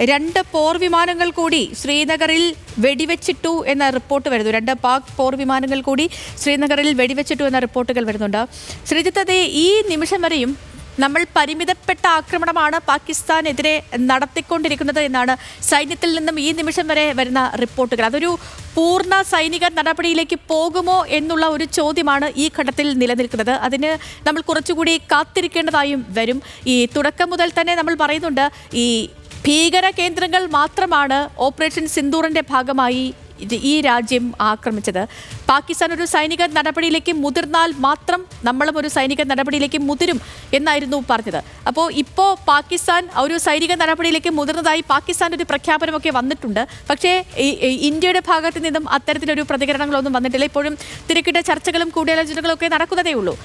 2 പോർ വിമാനങ്ങൾ കൂടി ശ്രീനഗറിൽ വെടിവെച്ചിട്ടു എന്ന റിപ്പോർട്ട് വരുന്നു. 2 പാക് പോർ വിമാനങ്ങൾ കൂടി ശ്രീനഗറിൽ വെടിവെച്ചിട്ടു എന്ന റിപ്പോർട്ടുകൾ വരുന്നുണ്ട്. ശ്രീജിത്ത്, ഈ നിമിഷം വരെയും നമ്മൾ പരിമിതപ്പെട്ട ആക്രമണമാണ് പാകിസ്ഥാനെതിരെ നടത്തിക്കൊണ്ടിരിക്കുന്നത് എന്നാണ് സൈന്യത്തിൽ നിന്നും ഈ നിമിഷം വരെ വരുന്ന റിപ്പോർട്ടുകൾ. അതൊരു പൂർണ്ണ സൈനിക നടപടിയിലേക്ക് പോകുമോ എന്നുള്ള ഒരു ചോദ്യമാണ് ഈ ഘട്ടത്തിൽ നിലനിൽക്കുന്നത്. അതിന് നമ്മൾ കുറച്ചുകൂടി കാത്തിരിക്കേണ്ടതായും വരും. ഈ തുടക്കം മുതൽ തന്നെ നമ്മൾ പറയുന്നുണ്ട്, ഈ ഭീകര കേന്ദ്രങ്ങൾ മാത്രമാണ് ഓപ്പറേഷൻ സിന്ദൂറിന്റെ ഭാഗമായി ഈ രാജ്യം ആക്രമിച്ചത്. പാകിസ്ഥാൻ ഒരു സൈനിക നടപടിയിലേക്ക് മുതിർന്നാൽ മാത്രം നമ്മളും ഒരു സൈനിക നടപടിയിലേക്ക് മുതിരും എന്നായിരുന്നു പറഞ്ഞത്. അപ്പോൾ ഇപ്പോൾ പാകിസ്ഥാൻ ഒരു സൈനിക നടപടിയിലേക്ക് മുതിർന്നതായി പാകിസ്ഥാൻ്റെ ഒരു പ്രഖ്യാപനമൊക്കെ വന്നിട്ടുണ്ട്. പക്ഷേ ഇന്ത്യയുടെ ഭാഗത്ത് നിന്നും അത്തരത്തിലൊരു പ്രതികരണങ്ങളൊന്നും വന്നിട്ടില്ല. ഇപ്പോഴും തിരക്കിട്ട ചർച്ചകളും കൂടിയാലോചനകളും ഒക്കെ നടക്കുന്നതേ ഉള്ളൂ.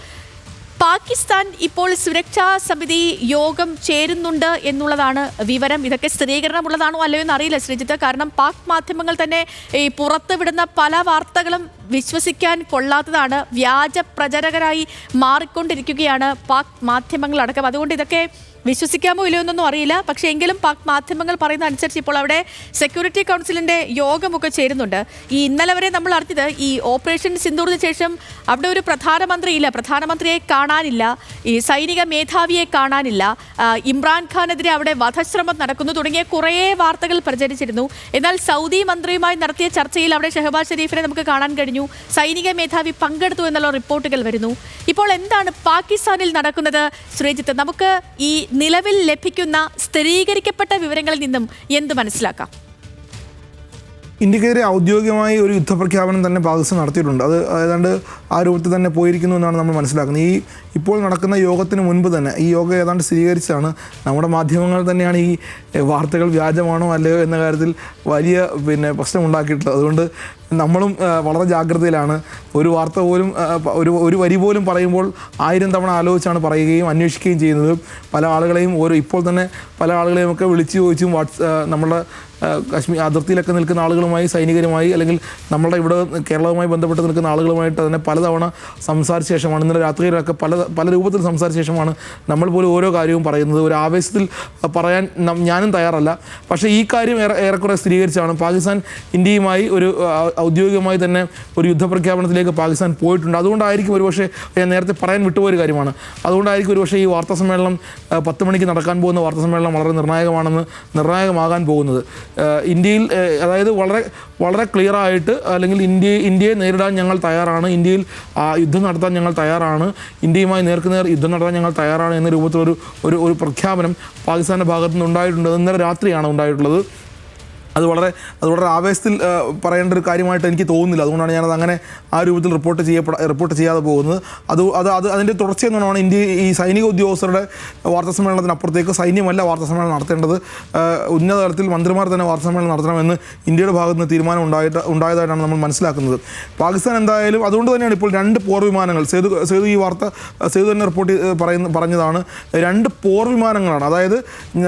പാകിസ്ഥാൻ ഇപ്പോൾ സുരക്ഷാ സമിതി യോഗം ചേരുന്നുണ്ട് എന്നുള്ളതാണ് വിവരം. ഇതൊക്കെ സ്ഥിരീകരണമുള്ളതാണോ അല്ലയോ എന്ന് അറിയില്ല ശ്രീജിത്ത്. കാരണം പാക് മാധ്യമങ്ങൾ തന്നെ ഈ പുറത്തുവിടുന്ന പല വാർത്തകളും വിശ്വസിക്കാൻ കൊള്ളാത്തതാണ്. വ്യാജ പ്രചാരകരായി മാറിക്കൊണ്ടിരിക്കുകയാണ് പാക് മാധ്യമങ്ങളടക്കം. അതുകൊണ്ട് ഇതൊക്കെ വിശ്വസിക്കാമോ ഇല്ലയോ എന്നൊന്നും അറിയില്ല. പക്ഷേ എങ്കിലും പാക് മാധ്യമങ്ങൾ പറയുന്ന അനുസരിച്ച് ഇപ്പോൾ അവിടെ സെക്യൂരിറ്റി കൗൺസിലിൻ്റെ യോഗമൊക്കെ ചേരുന്നുണ്ട്. ഇന്നലെ വരെ നമ്മൾ അറിഞ്ഞത് ഈ ഓപ്പറേഷൻ സിന്ദൂറിന് ശേഷം അവിടെ ഒരു പ്രധാനമന്ത്രിയില്ല, പ്രധാനമന്ത്രിയെ കാണാനില്ല, ഈ സൈനിക മേധാവിയെ കാണാനില്ല, ഇമ്രാൻഖാനെതിരെ അവിടെ വധശ്രമം നടക്കുന്നു തുടങ്ങിയ കുറേ വാർത്തകൾ പ്രചരിച്ചിരുന്നു. എന്നാൽ സൗദി മന്ത്രിയുമായി നടത്തിയ ചർച്ചയിൽ അവിടെ ഷഹബാസ് ഷെരീഫിനെ നമുക്ക് കാണാൻ കഴിഞ്ഞു. സൈനിക മേധാവി പങ്കെടുത്തു എന്നുള്ള റിപ്പോർട്ടുകൾ വരുന്നു. ഇപ്പോൾ എന്താണ് പാകിസ്ഥാനിൽ നടക്കുന്നത് ശ്രീജിത്ത്? നമുക്ക് ഈ നിലവിൽ ലഭിക്കുന്ന സ്ഥിരീകരിക്കപ്പെട്ട വിവരങ്ങളിൽ നിന്നും എന്ത് മനസ്സിലാക്കാം? ഇന്ത്യക്കെതിരെ ഔദ്യോഗികമായി ഒരു യുദ്ധപ്രഖ്യാപനം തന്നെ പാകിസ്ഥാൻ നടത്തിയിട്ടുണ്ട്. അത് ഏതാണ്ട് ആ രൂപത്തിൽ തന്നെ പോയിരിക്കുന്നു എന്നാണ് നമ്മൾ മനസ്സിലാക്കുന്നത്. ഇപ്പോൾ നടക്കുന്ന യോഗത്തിന് മുൻപ് തന്നെ ഈ യോഗം ഏതാണ്ട് സ്ഥിരീകരിച്ചാണ്. നമ്മുടെ മാധ്യമങ്ങൾ തന്നെയാണ് ഈ വാർത്തകൾ വ്യാജമാണോ അല്ലയോ എന്ന കാര്യത്തിൽ വലിയ പ്രശ്നമുണ്ടാക്കിയിട്ടുള്ളത്. അതുകൊണ്ട് നമ്മളും വളരെ ജാഗ്രതയിലാണ്. ഒരു വാർത്ത പോലും ഒരു വരി പോലും പറയുമ്പോൾ 1000 തവണ ആലോചിച്ചാണ് പറയുകയും അന്വേഷിക്കുകയും ചെയ്യുന്നത്. പല ആളുകളെയും ഇപ്പോൾ തന്നെ പല ആളുകളെയും ഒക്കെ വിളിച്ചു ചോദിച്ചും നമ്മളുടെ കാശ്മീർ അതിർത്തിയിലൊക്കെ നിൽക്കുന്ന ആളുകളുമായി, സൈനികരുമായി, അല്ലെങ്കിൽ നമ്മളുടെ ഇവിടെ കേരളവുമായി ബന്ധപ്പെട്ട് നിൽക്കുന്ന ആളുകളുമായിട്ട് തന്നെ പലതവണ സംസാരിച്ച ശേഷമാണ്, ഇന്നലെ രാത്രിയിലൊക്കെ പല രൂപത്തിൽ സംസാരിച്ച ശേഷമാണ് നമ്മൾ പോലും ഓരോ കാര്യവും പറയുന്നത്. ഒരു ആവേശത്തിൽ പറയാൻ ഞാനും തയ്യാറല്ല. പക്ഷേ ഈ കാര്യം ഏറെക്കുറെ സ്ഥിരീകരിച്ചാണ്. പാകിസ്ഥാൻ ഇന്ത്യയുമായി ഒരു ഔദ്യോഗികമായി തന്നെ ഒരു യുദ്ധപ്രഖ്യാപനത്തിലേക്ക് പാകിസ്ഥാൻ പോയിട്ടുണ്ട്. അതുകൊണ്ടായിരിക്കും ഒരുപക്ഷെ, ഞാൻ നേരത്തെ പറയാൻ വിട്ടുപോയൊരു കാര്യമാണ്, അതുകൊണ്ടായിരിക്കും ഒരുപക്ഷെ ഈ വാർത്താ സമ്മേളനം 10 മണിക്ക് നടക്കാൻ പോകുന്ന വാർത്താ സമ്മേളനം വളരെ നിർണായകമാകാൻ പോകുന്നത്. ഇന്ത്യയിൽ അതായത് വളരെ ക്ലിയറായിട്ട്, അല്ലെങ്കിൽ ഇന്ത്യയെ നേരിടാൻ ഞങ്ങൾ തയ്യാറാണ്, ഇന്ത്യയിൽ യുദ്ധം നടത്താൻ ഞങ്ങൾ തയ്യാറാണ്, ഇന്ത്യയുമായി നേർക്കുനേർ യുദ്ധം നടത്താൻ ഞങ്ങൾ തയ്യാറാണ് എന്ന രൂപത്തിലൊരു ഒരു പ്രഖ്യാപനം പാകിസ്ഥാൻ്റെ ഭാഗത്തു നിന്ന് ഉണ്ടായിട്ടുണ്ട്. ഇന്നലെ രാത്രിയാണ് ഉണ്ടായിട്ടുള്ളത്. അത് വളരെ ആവേശത്തിൽ പറയേണ്ട ഒരു കാര്യമായിട്ട് എനിക്ക് തോന്നുന്നില്ല. അതുകൊണ്ടാണ് ഞാനത് അങ്ങനെ ആ രൂപത്തിൽ റിപ്പോർട്ട് ചെയ്യാതെ പോകുന്നത്. അതിൻ്റെ തുടർച്ചയെന്നാണ് ഈ സൈനിക ഉദ്യോഗസ്ഥരുടെ വാർത്താ സമ്മേളനത്തിനപ്പുറത്തേക്ക് സൈന്യമല്ല വാർത്താ സമ്മേളനം നടത്തേണ്ടത്. ഉന്നത തലത്തിൽ മന്ത്രിമാർ തന്നെ വാർത്താ സമ്മേളനം നടത്തണമെന്ന് ഇന്ത്യയുടെ ഭാഗത്ത് നിന്ന് തീരുമാനം ഉണ്ടായതായിട്ടാണ് നമ്മൾ മനസ്സിലാക്കുന്നത്. പാകിസ്ഥാൻ എന്തായാലും അതുകൊണ്ട് തന്നെയാണ് ഇപ്പോൾ 2 പോർ വിമാനങ്ങൾ, സേതു തന്നെ പറഞ്ഞതാണ്, 2 പോർ വിമാനങ്ങളാണ്. അതായത്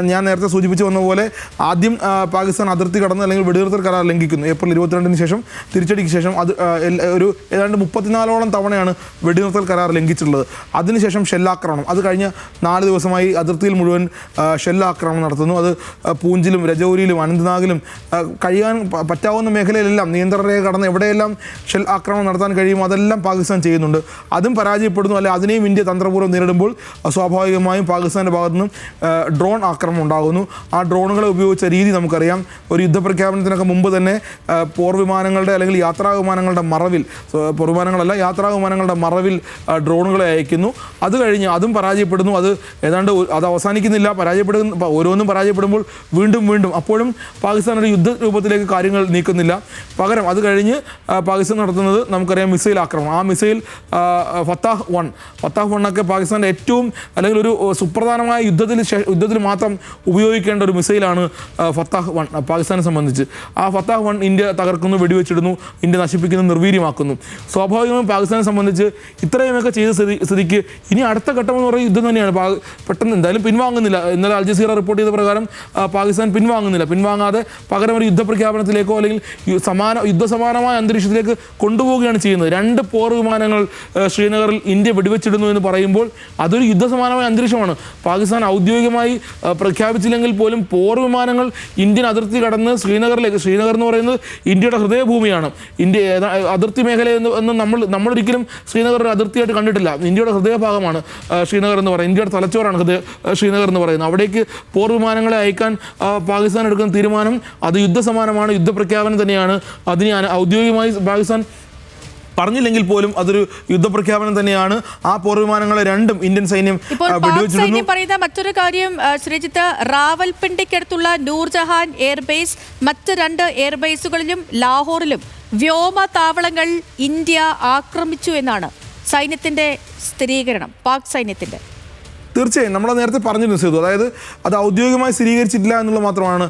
ഞാൻ നേരത്തെ സൂചിപ്പിച്ച് വന്ന പോലെ ആദ്യം പാകിസ്ഥാൻ അതിർത്തി കടന്ന് അല്ലെങ്കിൽ വെടിനിർത്തൽ കരാർ ലംഘിക്കുന്നു. ഏപ്രിൽ 22-ന് ശേഷം, തിരിച്ചടിക്ക് ശേഷം ഒരു ഏതാണ്ട് 34ഓളം തവണയാണ് വെടിനിർത്തൽ കരാർ ലംഘിച്ചിട്ടുള്ളത്. അതിനുശേഷം ഷെല്ലാക്രമണം, അത് കഴിഞ്ഞ 4 ദിവസമായി അതിർത്തിയിൽ മുഴുവൻ ഷെല്ലാക്രമണം നടത്തുന്നു. അത് പൂഞ്ചിലും രജൌരിയിലും അനന്ത്നാഗിലും കഴിയാൻ പറ്റാവുന്ന മേഖലയിലെല്ലാം നിയന്ത്രണരേഖ കടന്ന് എവിടെയെല്ലാം ഷെൽ ആക്രമണം നടത്താൻ കഴിയുമോ അതെല്ലാം പാകിസ്ഥാൻ ചെയ്യുന്നുണ്ട്. അതും പരാജയപ്പെടുന്നു. അല്ലെ അതിനെയും ഇന്ത്യ തന്ത്രപൂർവ്വം നേരിടുമ്പോൾ സ്വാഭാവികമായും പാകിസ്ഥാൻ്റെ ഭാഗത്തു നിന്നും ഡ്രോൺ ആക്രമണം ഉണ്ടാകുന്നു. ആ ഡ്രോണുകളെ ഉപയോഗിച്ച രീതി നമുക്കറിയാം. ഒരു യുദ്ധപ്രഖ്യാപനത്തിനൊക്കെ മുമ്പ് തന്നെ പോർ വിമാനങ്ങളുടെ അല്ലെങ്കിൽ യാത്രാ വിമാനങ്ങളുടെ മറവിൽ, പോർ വിമാനങ്ങളല്ല യാത്രാ വിമാനങ്ങളുടെ മറവിൽ ഡ്രോണുകളെ അയക്കുന്നു. അത് കഴിഞ്ഞ് അതും പരാജയപ്പെടുന്നു. അത് അവസാനിക്കുന്നില്ല, ഓരോന്നും പരാജയപ്പെടുമ്പോൾ വീണ്ടും അപ്പോഴും പാകിസ്ഥാൻ ഒരു യുദ്ധ രൂപത്തിലേക്ക് കാര്യങ്ങൾ നീക്കുന്നില്ല. പകരം അത് കഴിഞ്ഞ് പാകിസ്ഥാൻ നടത്തുന്നത് നമുക്കറിയാം മിസൈൽ ആക്രമണം. ആ മിസൈൽ ഫത്താഹ് 1 ഒക്കെ പാകിസ്ഥാൻ്റെ ഏറ്റവും അല്ലെങ്കിൽ ഒരു സുപ്രധാനമായ യുദ്ധത്തിൽ മാത്രം ഉപയോഗിക്കേണ്ട ഒരു മിസൈലാണ് ഫത്താഹ് 1. പാകിസ്ഥാൻ പാകിസ്ഥാനെ സംബന്ധിച്ച്. ആ ഫത്താഹ് 1 ഇന്ത്യ തകർക്കുന്നു, വെടിവെച്ചിടുന്നു, ഇന്ത്യ നശിപ്പിക്കുന്നു, നിർവീര്യമാക്കുന്നു. സ്വാഭാവികമായും പാകിസ്ഥാനെ സംബന്ധിച്ച് ഇത്രയുമൊക്കെ ചെയ്ത സ്ഥിതിക്ക് ഇനി അടുത്ത ഘട്ടമെന്ന് പറയുന്നത് യുദ്ധം തന്നെയാണ്. പെട്ടെന്ന് എന്തായാലും പിൻവാങ്ങുന്നില്ല. ഇന്നലെ അൽ ജസീറ റിപ്പോർട്ട് ചെയ്ത പ്രകാരം പാകിസ്ഥാൻ പിൻവാങ്ങാതെ പകരം ഒരു യുദ്ധപ്രഖ്യാപനത്തിലേക്കോ അല്ലെങ്കിൽ യുദ്ധസമാനമായ അന്തരീക്ഷത്തിലേക്ക് കൊണ്ടുപോവുകയാണ് ചെയ്യുന്നത്. 2 പോർ വിമാനങ്ങൾ ശ്രീനഗറിൽ ഇന്ത്യ വെടിവെച്ചിടുന്നു എന്ന് പറയുമ്പോൾ അതൊരു യുദ്ധസമാനമായ അന്തരീക്ഷമാണ്. പാകിസ്ഥാൻ ഔദ്യോഗികമായി പ്രഖ്യാപിച്ചില്ലെങ്കിൽ പോലും പോർ വിമാനങ്ങൾ ഇന്ത്യൻ അതിർത്തി കടന്ന് ശ്രീനഗർ എന്ന് പറയുന്നത് ഇന്ത്യയുടെ ഹൃദയഭൂമിയാണ്. അതിർത്തി മേഖല എന്ന് നമ്മളൊരിക്കലും ശ്രീനഗർ ഒരു അതിർത്തിയായിട്ട് കണ്ടിട്ടില്ല. ഇന്ത്യയുടെ ഹൃദയഭാഗമാണ് ശ്രീനഗർ എന്ന് പറയുന്നത്. ഇന്ത്യയുടെ തലച്ചോറാണ് ശ്രീനഗർ എന്ന് പറയുന്നത്. അവിടേക്ക് പോർ വിമാനങ്ങളെ അയക്കാൻ പാകിസ്ഥാൻ എടുക്കുന്ന തീരുമാനം അത് യുദ്ധസമാനമാണ്, യുദ്ധപ്രഖ്യാപനം തന്നെയാണ്. അതിനെ ഔദ്യോഗികമായി പാകിസ്ഥാൻ പറഞ്ഞില്ലെങ്കിൽ പോലും അതൊരു യുദ്ധപ്രഖ്യാപനം തന്നെയാണ്. ആ പോർ വിമാനങ്ങളെ 2 ഇന്ത്യൻ സൈന്യം വെടിവെച്ചിരുന്നു. പറയുന്ന മറ്റൊരു കാര്യം ശ്രീജിത്ത്, റാവൽപിണ്ടിക്കടുത്തുള്ള നൂർജഹാൻ എയർബേസ്, മറ്റ് 2 എയർബേസുകളിലും ലാഹോറിലും വ്യോമ താവളങ്ങൾ ഇന്ത്യ ആക്രമിച്ചു എന്നാണ് സൈന്യത്തിന്റെ സ്ഥിരീകരണം, പാക് സൈന്യത്തിന്റെ. തീർച്ചയായും നമ്മൾ നേരത്തെ പറഞ്ഞിരുന്നു സേതു. അതായത് അത് ഔദ്യോഗികമായി സ്ഥിരീകരിച്ചിട്ടില്ല എന്നുള്ളത് മാത്രമാണ്.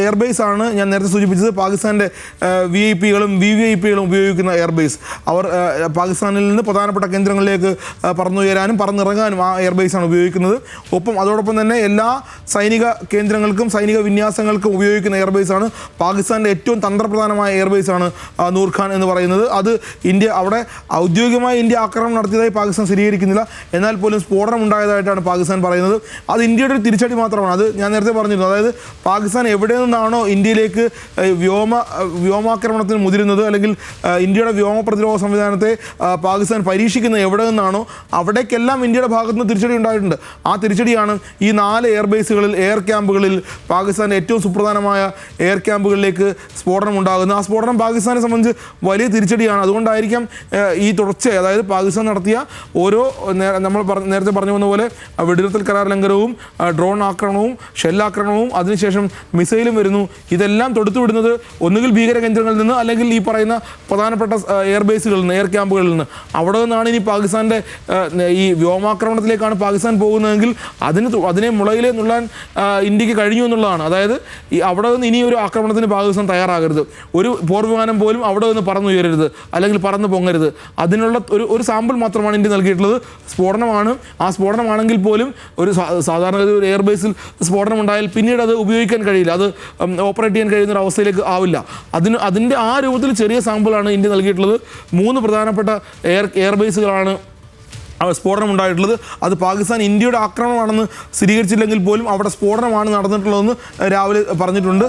എയർബേസ് ആണ് ഞാൻ നേരത്തെ സൂചിപ്പിച്ചത്. പാകിസ്ഥാൻ്റെ VIP-കളും VVIP-കളും ഉപയോഗിക്കുന്ന എയർബേസ്. അവർ പാകിസ്ഥാനിൽ നിന്ന് പ്രധാനപ്പെട്ട കേന്ദ്രങ്ങളിലേക്ക് പറന്നുയരാനും പറന്നിറങ്ങാനും ആ എയർബേസാണ് ഉപയോഗിക്കുന്നത്. അതോടൊപ്പം തന്നെ എല്ലാ സൈനിക കേന്ദ്രങ്ങൾക്കും സൈനിക വിന്യാസങ്ങൾക്കും ഉപയോഗിക്കുന്ന എയർബേസാണ്. പാകിസ്ഥാൻ്റെ ഏറ്റവും തന്ത്രപ്രധാനമായ എയർബേസാണ് നൂർഖാൻ എന്ന് പറയുന്നത്. അത് അവിടെ ഔദ്യോഗികമായി ഇന്ത്യ ആക്രമണം നടത്തിയതായി പാകിസ്ഥാൻ സ്ഥിരീകരിക്കുന്നില്ല. എന്നാൽ പോലും സ്ഫോടനം ഉണ്ടായതായിട്ടാണ് പാകിസ്ഥാൻ പറയുന്നത്. അത് ഇന്ത്യയുടെ ഒരു തിരിച്ചടി മാത്രമാണ്. അത് ഞാൻ നേരത്തെ പറഞ്ഞിരുന്നു. അതായത് പാകിസ്ഥാൻ എവിടെ നിന്നാണോ ഇന്ത്യയിലേക്ക് വ്യോമാക്രമണത്തിന് മുതിരുന്നത് അല്ലെങ്കിൽ ഇന്ത്യയുടെ വ്യോമ പ്രതിരോധ സംവിധാനത്തെ പാകിസ്ഥാൻ പരീക്ഷിക്കുന്നത് എവിടെ നിന്നാണോ അവിടേക്കെല്ലാം ഇന്ത്യയുടെ ഭാഗത്ത് നിന്ന് തിരിച്ചടി ഉണ്ടായിട്ടുണ്ട്. ആ തിരിച്ചടിയാണ് ഈ 4 എയർബേസുകളിൽ എയർ ക്യാമ്പുകളിൽ പാകിസ്ഥാൻ്റെ ഏറ്റവും സുപ്രധാനമായ എയർ ക്യാമ്പുകളിലേക്ക് സ്ഫോടനം ഉണ്ടാകുന്നത്. ആ സ്ഫോടനം പാകിസ്ഥാനെ സംബന്ധിച്ച് വലിയ തിരിച്ചടിയാണ്. അതുകൊണ്ടായിരിക്കാം ഈ തുടർച്ചയായി, അതായത് പാകിസ്ഥാൻ നടത്തിയ ഓരോ നമ്മൾ നേരത്തെ പറഞ്ഞു വന്ന പോലെ വെടിനിർത്തൽ കരാർ ലംഘനവും ഡ്രോൺ ആക്രമണവും ഷെല്ലാക്രമണവും അതിനുശേഷം മിസൈലും വരുന്നു. ഇതെല്ലാം തൊടുത്തുവിടുന്നത് ഒന്നുകിൽ ഭീകര കേന്ദ്രങ്ങളിൽ നിന്ന് അല്ലെങ്കിൽ ഈ പറയുന്ന പ്രധാനപ്പെട്ട എയർബേസുകളിൽ നിന്ന്, എയർ ക്യാമ്പുകളിൽ നിന്ന്. അവിടെ നിന്നാണ് ഇനി പാകിസ്ഥാൻ്റെ ഈ വ്യോമാക്രമണത്തിലേക്കാണ് പാകിസ്ഥാൻ പോകുന്നതെങ്കിൽ അതിനെ മുളയിലേ നുള്ളാൻ ഇന്ത്യക്ക് കഴിഞ്ഞു എന്നുള്ളതാണ്. അതായത് അവിടെ നിന്ന് ഇനി ഒരു ആക്രമണത്തിന് പാകിസ്ഥാൻ തയ്യാറാകരുത്. ഒരു പോർ വിമാനം പോലും അവിടെ നിന്ന് പറന്നുയരരുത് അല്ലെങ്കിൽ പറന്ന് പൊങ്ങരുത്. അതിനുള്ള ഒരു സാമ്പിൾ മാത്രമാണ് ഇന്ത്യ നൽകിയിട്ടുള്ളത്. സ്ഫോടനമാണ്. ആ സ്ഫോടനമാണെങ്കിൽ പോലും ഒരു സാധാരണ ഒരു എയർബേസിൽ സ്ഫോടനം ഉണ്ടായാൽ പിന്നീട് അത് ഉപയോഗിക്കാൻ കഴിയില്ല, അത് ഓപ്പറേറ്റ് ചെയ്യാൻ കഴിയുന്ന ഒരു അവസ്ഥയിലേക്ക് ആവില്ല. അതിൻ്റെ ആ രൂപത്തിൽ ചെറിയ സാമ്പിളാണ് ഇന്ത്യ നൽകിയിട്ടുള്ളത്. 3 പ്രധാനപ്പെട്ട എയർബേസുകളാണ് സ്ഫോടനം ഉണ്ടായിട്ടുള്ളത്. അത് പാകിസ്ഥാൻ ഇന്ത്യയുടെ ആക്രമണമാണെന്ന് സ്ഥിരീകരിച്ചില്ലെങ്കിൽ പോലും അവിടെ സ്ഫോടനമാണ് നടന്നിട്ടുള്ളതെന്ന് രാവിലെ പറഞ്ഞിട്ടുണ്ട്.